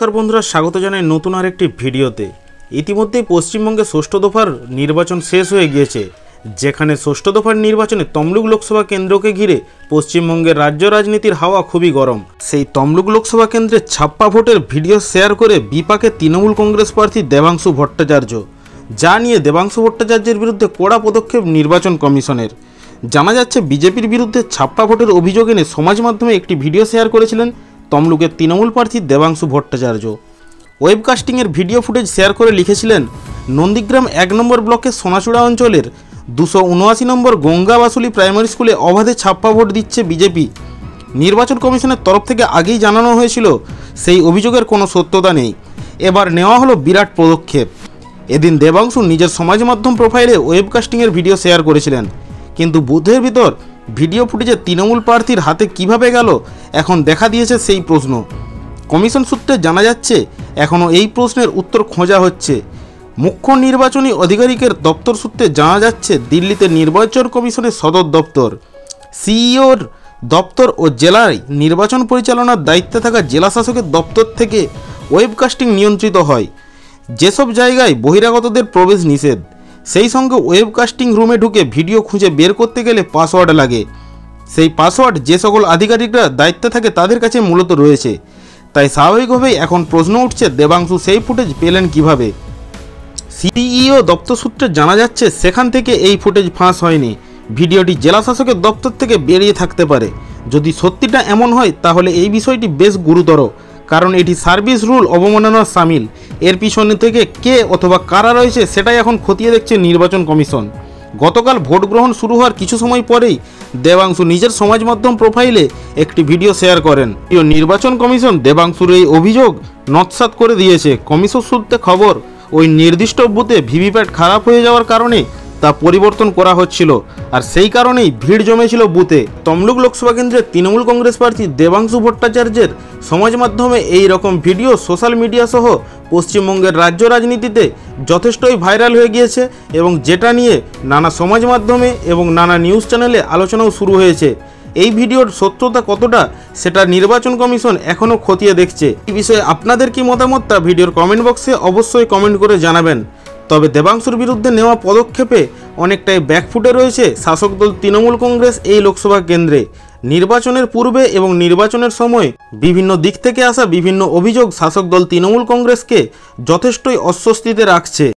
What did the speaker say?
नमस्कार बंधुरा स्वागत जानाई नतून आरेकटी भिडियोते। इतिमध्ये पश्चिमबंगे षष्ठ दफार निर्वाचन शेष हो गिয়েছে, যেখানে ষষ্ঠ দফার নির্বাচনে তমলুক লোকসভা কেন্দ্রকে ঘিরে পশ্চিমবঙ্গের রাজ্য রাজনীতির হাওয়া খুবই গরম। সেই তমলুক লোকসভা কেন্দ্রে ছাপ্পা ভোটের ভিডিও শেয়ার করে বিপাকে তৃণমূল কংগ্রেস প্রার্থী দেবাংশু ভট্টাচার্য, যা নিয়ে দেবাংশু ভট্টাচার্যের বিরুদ্ধে কড়া পদক্ষেপ নির্বাচন কমিশনের। জানা যাচ্ছে বিজেপির বিরুদ্ধে ছাপ্পা ভোটের অভিযোগ এনে সমাজ মাধ্যমে একটি ভিডিও শেয়ার করেছিলেন তমলুকের তৃণমূল প্রার্থী দেবাংশু ভট্টাচার্য। ওয়েবকাস্টিংয়ের ভিডিও ফুটেজ শেয়ার করে লিখেছিলেন, নন্দীগ্রাম 1 নম্বর ব্লকের সোনাচূড়া অঞ্চলের 279 নম্বর গঙ্গাবাসুলি প্রাইমারি স্কুলে অবাধে ছাপ্পা ভোট দিচ্ছে বিজেপি। নির্বাচন কমিশনের তরফ থেকে আগেই জানানো হয়েছিল সেই অভিযোগের কোনো সত্যতা নেই। এবার নেওয়া হলো বিরাট পদক্ষেপ। এদিন দেবাংশু নিজের সমাজ মাধ্যম প্রোফাইলে ওয়েবকাস্টিংয়ের ভিডিও শেয়ার করেছিলেন, কিন্তু বুথের ভিতর ভিডিও ফুটেজে তৃণমূল প্রার্থীর হাতে কিভাবে গেল এখন দেখা দিয়েছে সেই প্রশ্ন। কমিশন সূত্রে জানা যাচ্ছে এখনও এই প্রশ্নের উত্তর খোঁজা হচ্ছে। মুখ্য নির্বাচনী আধিকারিকের দপ্তর সূত্রে জানা যাচ্ছে দিল্লিতে নির্বাচন কমিশনের সদর দপ্তর, সিইওর দপ্তর ও জেলায় নির্বাচন পরিচালনার দায়িত্বে থাকা জেলা শাসকের দপ্তর থেকে ওয়েবকাস্টিং নিয়ন্ত্রিত হয়। যেসব জায়গায় বহিরাগতদের প্রবেশ নিষেধ, সেই সঙ্গে ওয়েবকাস্টিং রুমে ঢুকে ভিডিও খুঁজে বের করতে গেলে পাসওয়ার্ড লাগে। সেই পাসওয়ার্ড যে সকল আধিকারিকরা দায়িত্বে থাকে তাদের কাছে মূলত রয়েছে। তাই স্বাভাবিকভাবেই এখন প্রশ্ন উঠছে দেবাংশু সেই ফুটেজ পেলেন কিভাবে। সিইও দপ্তর সূত্রে জানা যাচ্ছে সেখান থেকে এই ফুটেজ ফাঁস হয়নি। ভিডিওটি জেলা শাসকের দপ্তর থেকে বেরিয়ে থাকতে পারে। যদি সত্যিটা এমন হয় তাহলে এই বিষয়টি বেশ গুরুতর, কারণ এটি সার্ভিস রুল অবমাননার সামিল। এর পিছনে থেকে কে অথবা কারা রয়েছে সেটাই এখন খতিয়ে দেখছে নির্বাচন কমিশন। গতকাল ভোট গ্রহণ শুরু হওয়ার কিছু সময় পরেই দেবাংশু নিজের সমাজ মাধ্যম প্রোফাইলে একটি ভিডিও শেয়ার করেন। নির্বাচন কমিশন দেবাংশুর এই অভিযোগ নস্যাৎ করে দিয়েছে। কমিশন সূত্রে খবর, ওই নির্দিষ্ট বুথে ভিভিপ্যাট খারাপ হয়ে যাওয়ার কারণে তা পরিবর্তন করা হচ্ছিল, আর সেই কারণেই ভিড় জমেছিল বুথে। তমলুক লোকসভা কেন্দ্রের তৃণমূল কংগ্রেস প্রার্থী দেবাংশু ভট্টাচার্যের সমাজ মাধ্যমে এই রকম ভিডিও সোশ্যাল মিডিয়া সহ পশ্চিমবঙ্গের রাজ্য রাজনীতিতে যথেষ্টই ভাইরাল হয়ে গিয়েছে, এবং যেটা নিয়ে নানা সমাজ মাধ্যমে এবং নানা নিউজ চ্যানেলে আলোচনাও শুরু হয়েছে। এই ভিডিওর সত্যতা কতটা সেটা নির্বাচন কমিশন এখনও খতিয়ে দেখছে। এই বিষয়ে আপনাদের কি মতামত তা ভিডিওর কমেন্ট বক্সে অবশ্যই কমেন্ট করে জানাবেন। তবে দেবাংশুর বিরুদ্ধে নেওয়া পদক্ষেপে অনেকটাই ব্যাকফুটে রয়েছে শাসক দল তৃণমূল কংগ্রেস এই লোকসভা কেন্দ্রে। নির্বাচনের পূর্বে এবং নির্বাচনের সময় বিভিন্ন দিক থেকে আসা বিভিন্ন অভিযোগ শাসক দল তৃণমূল কংগ্রেসকে যথেষ্টই অস্বস্তিতে রাখছে।